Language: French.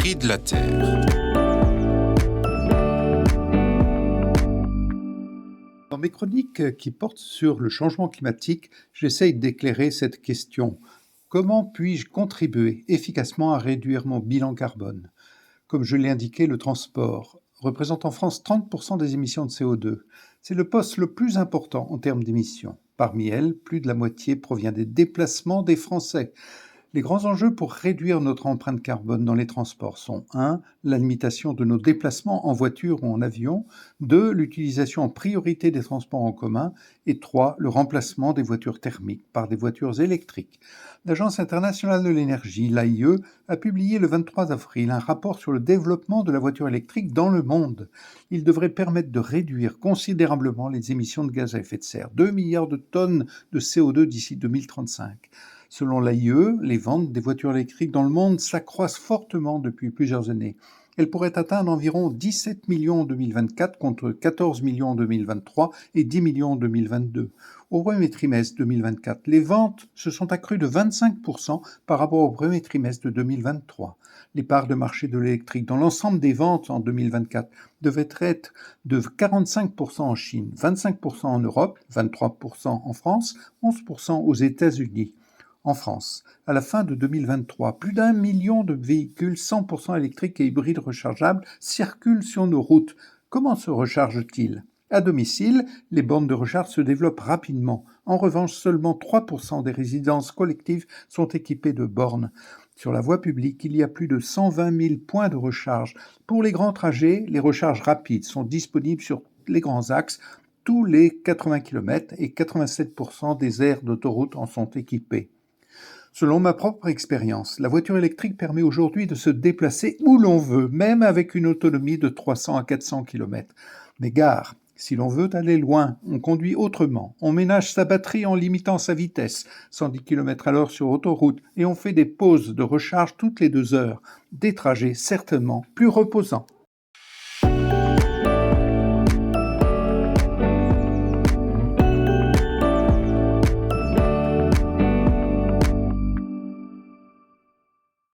prix de la terre. Dans mes chroniques qui portent sur le changement climatique, j'essaye d'éclairer cette question. Comment puis-je contribuer efficacement à réduire mon bilan carbone? Comme je l'ai indiqué, le transport représente en France 30% des émissions de CO2. C'est le poste le plus important en termes d'émissions. Parmi elles, plus de la moitié provient des déplacements des Français. Les grands enjeux pour réduire notre empreinte carbone dans les transports sont 1. La limitation de nos déplacements en voiture ou en avion, 2. L'utilisation en priorité des transports en commun et 3. Le remplacement des voitures thermiques par des voitures électriques. L'Agence internationale de l'énergie, l'AIE, a publié le 23 avril un rapport sur le développement de la voiture électrique dans le monde. Il devrait permettre de réduire considérablement les émissions de gaz à effet de serre, 2 milliards de tonnes de CO2 d'ici 2035. Selon l'AIE, les ventes des voitures électriques dans le monde s'accroissent fortement depuis plusieurs années. Elles pourraient atteindre environ 17 millions en 2024 contre 14 millions en 2023 et 10 millions en 2022. Au premier trimestre 2024, les ventes se sont accrues de 25% par rapport au premier trimestre de 2023. Les parts de marché de l'électrique dans l'ensemble des ventes en 2024 devaient être de 45% en Chine, 25% en Europe, 23% en France, 11% aux États-Unis. En France, à la fin de 2023, plus d'1 million de véhicules 100% électriques et hybrides rechargeables circulent sur nos routes. Comment se rechargent-ils? À domicile, les bornes de recharge se développent rapidement. En revanche, seulement 3% des résidences collectives sont équipées de bornes. Sur la voie publique, il y a plus de 120 000 points de recharge. Pour les grands trajets, les recharges rapides sont disponibles sur les grands axes. Tous les 80 km et 87% des aires d'autoroute en sont équipées. Selon ma propre expérience, la voiture électrique permet aujourd'hui de se déplacer où l'on veut, même avec une autonomie de 300 à 400 km. Mais gare, si l'on veut aller loin, on conduit autrement. On ménage sa batterie en limitant sa vitesse, 110 km/h sur autoroute, et on fait des pauses de recharge toutes les 2 heures. Des trajets certainement plus reposants.